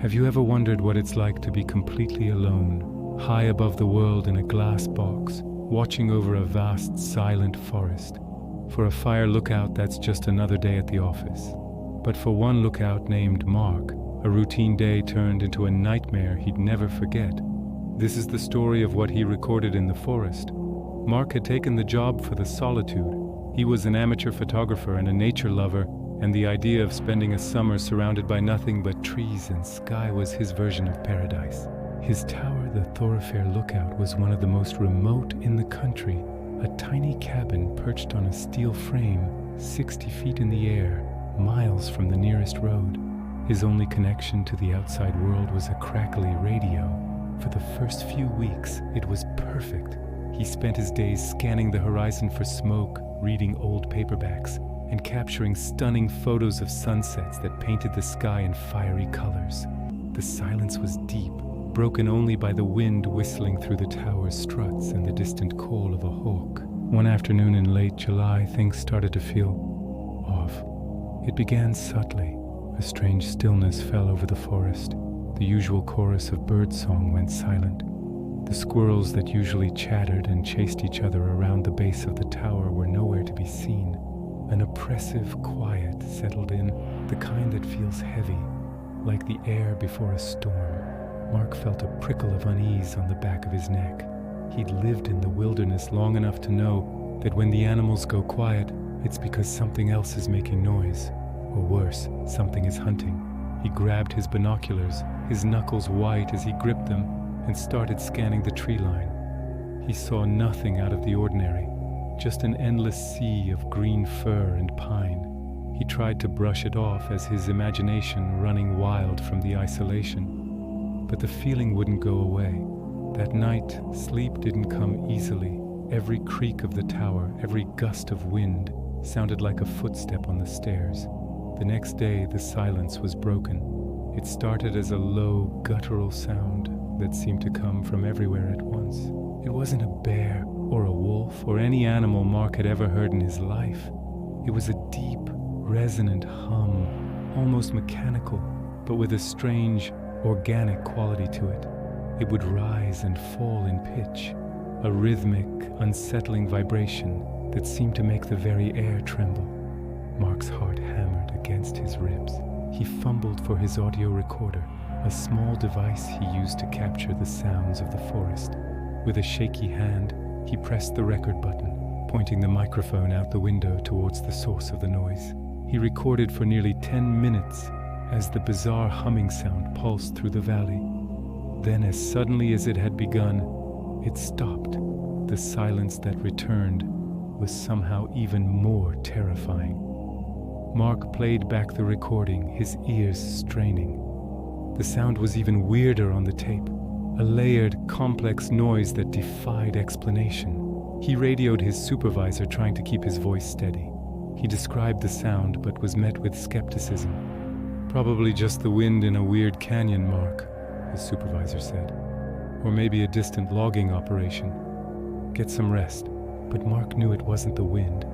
Have you ever wondered what it's like to be completely alone, high above the world in a glass box, watching over a vast, silent forest? For a fire lookout, that's just another day at the office. But for one lookout named Mark, a routine day turned into a nightmare he'd never forget. This is the story of what he recorded in the forest. Mark had taken the job for the solitude. He was an amateur photographer and a nature lover, and the idea of spending a summer surrounded by nothing but trees and sky was his version of paradise. His tower, the Thoroughfare Lookout, was one of the most remote in the country, a tiny cabin perched on a steel frame 60 feet in the air, miles from the nearest road. His only connection to the outside world was a crackly radio. For the first few weeks, it was perfect. He spent his days scanning the horizon for smoke, reading old paperbacks, and capturing stunning photos of sunsets that painted the sky in fiery colors. The silence was deep, broken only by the wind whistling through the tower's struts and the distant call of a hawk. One afternoon in late July, things started to feel off. It began subtly. A strange stillness fell over the forest. The usual chorus of birdsong went silent. The squirrels that usually chattered and chased each other around the base of the tower were nowhere to be seen. An oppressive quiet settled in, the kind that feels heavy, like the air before a storm. Mark felt a prickle of unease on the back of his neck. He'd lived in the wilderness long enough to know that when the animals go quiet, it's because something else is making noise. Or worse, something is hunting. He grabbed his binoculars, his knuckles white as he gripped them, and started scanning the tree line. He saw nothing out of the ordinary, just an endless sea of green fir and pine. He tried to brush it off as his imagination running wild from the isolation. But the feeling wouldn't go away. That night, sleep didn't come easily. Every creak of the tower, every gust of wind, sounded like a footstep on the stairs. The next day, the silence was broken. It started as a low, guttural sound that seemed to come from everywhere at once. It wasn't a bear or a wolf or any animal Mark had ever heard in his life. It was a deep, resonant hum, almost mechanical, but with a strange, organic quality to it. It would rise and fall in pitch, a rhythmic, unsettling vibration that seemed to make the very air tremble. Mark's heart hammered against his ribs. He fumbled for his audio recorder, a small device he used to capture the sounds of the forest. With a shaky hand, he pressed the record button, pointing the microphone out the window towards the source of the noise. He recorded for nearly 10 minutes as the bizarre humming sound pulsed through the valley. Then, as suddenly as it had begun, it stopped. The silence that returned was somehow even more terrifying. Mark played back the recording, his ears straining. The sound was even weirder on the tape, a layered, complex noise that defied explanation. He radioed his supervisor, trying to keep his voice steady. He described the sound, but was met with skepticism. "Probably just the wind in a weird canyon, Mark," his supervisor said. "Or maybe a distant logging operation. Get some rest." But Mark knew it wasn't the wind,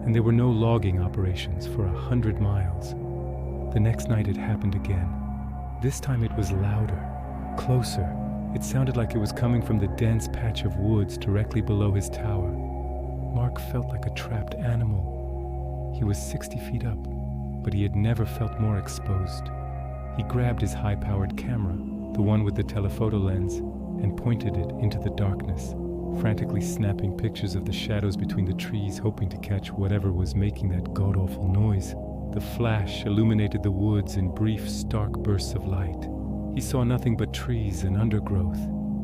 and there were no logging operations for 100 miles. The next night it happened again. This time it was louder, closer. It sounded like it was coming from the dense patch of woods directly below his tower. Mark felt like a trapped animal. He was 60 feet up, but he had never felt more exposed. He grabbed his high-powered camera, the one with the telephoto lens, and pointed it into the darkness, frantically snapping pictures of the shadows between the trees, hoping to catch whatever was making that god-awful noise. The flash illuminated the woods in brief, stark bursts of light. He saw nothing but trees and undergrowth.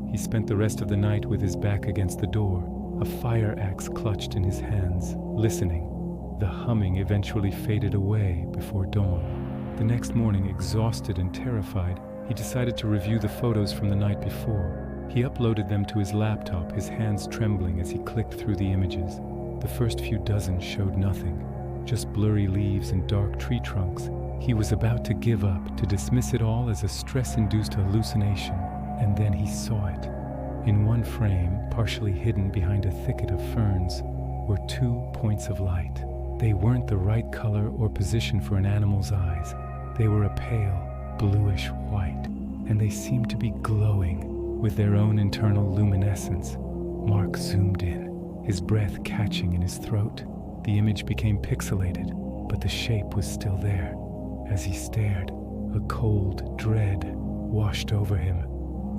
He spent the rest of the night with his back against the door, a fire axe clutched in his hands, listening. The humming eventually faded away before dawn. The next morning, exhausted and terrified, he decided to review the photos from the night before. He uploaded them to his laptop, his hands trembling as he clicked through the images. The first few dozen showed nothing, just blurry leaves and dark tree trunks. He was about to give up, to dismiss it all as a stress-induced hallucination, and then he saw it. In one frame, partially hidden behind a thicket of ferns, were 2 points of light. They weren't the right color or position for an animal's eyes. They were a pale, bluish white. and they seemed to be glowing with their own internal luminescence. Mark zoomed in, his breath catching in his throat. The image became pixelated, but the shape was still there. As he stared, a cold dread washed over him.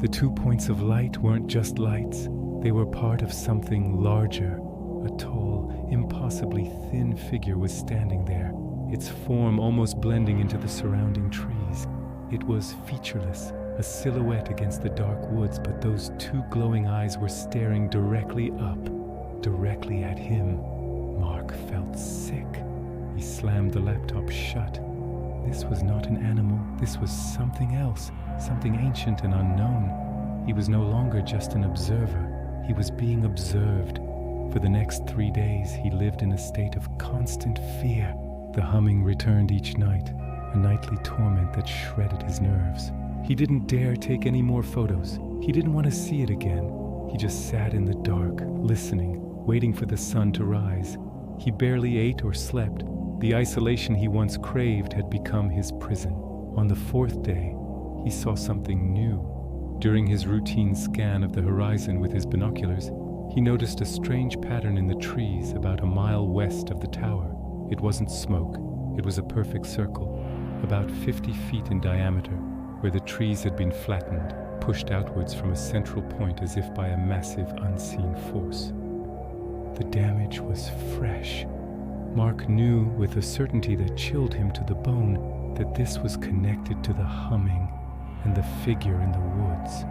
The 2 points of light weren't just lights, they were part of something larger. A tall, impossibly thin figure was standing there, its form almost blending into the surrounding trees. It was featureless, a silhouette against the dark woods, but those 2 glowing eyes were staring directly up, directly at him. Mark felt sick. He slammed the laptop shut. This was not an animal, this was something else, something ancient and unknown. He was no longer just an observer, he was being observed. For the next 3 days, he lived in a state of constant fear. The humming returned each night, a nightly torment that shredded his nerves. He didn't dare take any more photos. He didn't want to see it again. He just sat in the dark, listening, waiting for the sun to rise. He barely ate or slept. The isolation he once craved had become his prison. On the 4th day, he saw something new. During his routine scan of the horizon with his binoculars, he noticed a strange pattern in the trees about a mile west of the tower. It wasn't smoke. It was a perfect circle, about 50 feet in diameter, where the trees had been flattened, pushed outwards from a central point as if by a massive unseen force. The damage was fresh. Mark knew with a certainty that chilled him to the bone that this was connected to the humming and the figure in the woods.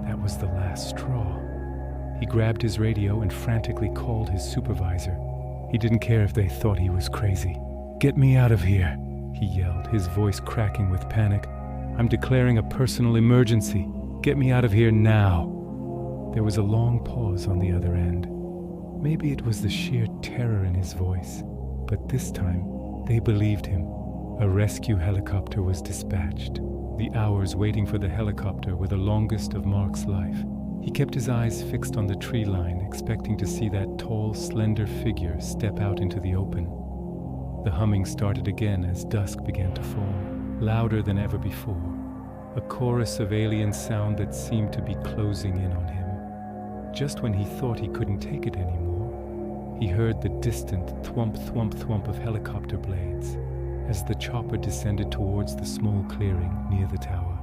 That was the last straw. He grabbed his radio and frantically called his supervisor. He didn't care if they thought he was crazy. "Get me out of here," he yelled, his voice cracking with panic. "I'm declaring a personal emergency. Get me out of here now." There was a long pause on the other end. Maybe it was the sheer terror in his voice, but this time they believed him. A rescue helicopter was dispatched. The hours waiting for the helicopter were the longest of Mark's life. He kept his eyes fixed on the tree line, expecting to see that tall, slender figure step out into the open. The humming started again as dusk began to fall, louder than ever before, a chorus of alien sound that seemed to be closing in on him. Just when he thought he couldn't take it anymore, he heard the distant thwump, thwump, thwump of helicopter blades as the chopper descended towards the small clearing near the tower.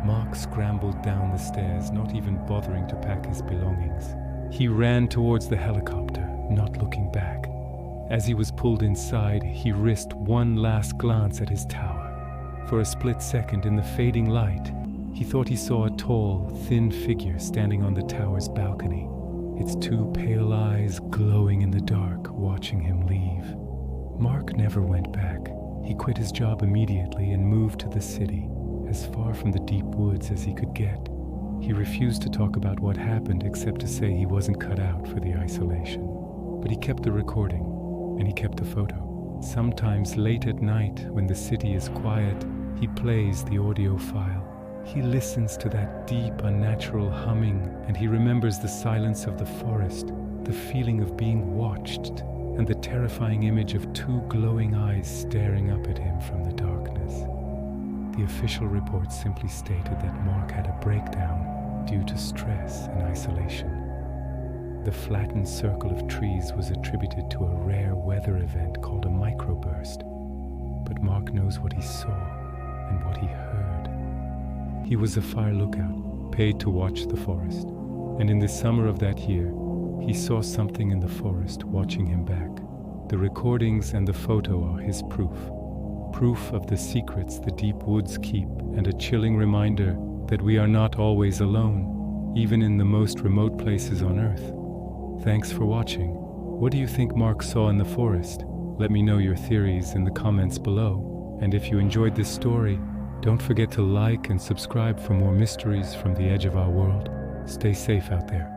Mark scrambled down the stairs, not even bothering to pack his belongings. He ran towards the helicopter, not looking back. As he was pulled inside, he risked one last glance at his tower. For a split second in the fading light, he thought he saw a tall, thin figure standing on the tower's balcony, its 2 pale eyes glowing in the dark, watching him leave. Mark never went back. He quit his job immediately and moved to the city, as far from the deep woods as he could get. He refused to talk about what happened except to say he wasn't cut out for the isolation. But he kept the recording, and he kept the photo. Sometimes late at night, when the city is quiet, he plays the audio file. He listens to that deep, unnatural humming, and he remembers the silence of the forest, the feeling of being watched, and the terrifying image of 2 glowing eyes staring up at him from the darkness. The official report simply stated that Mark had a breakdown due to stress and isolation. The flattened circle of trees was attributed to a rare weather event called a microburst. But Mark knows what he saw and what he heard. He was a fire lookout, paid to watch the forest. And in the summer of that year, he saw something in the forest watching him back. The recordings and the photo are his proof. Proof of the secrets the deep woods keep, and a chilling reminder that we are not always alone, even in the most remote places on Earth. Thanks for watching. What do you think Mark saw in the forest? Let me know your theories in the comments below. And if you enjoyed this story, don't forget to like and subscribe for more mysteries from the edge of our world. Stay safe out there.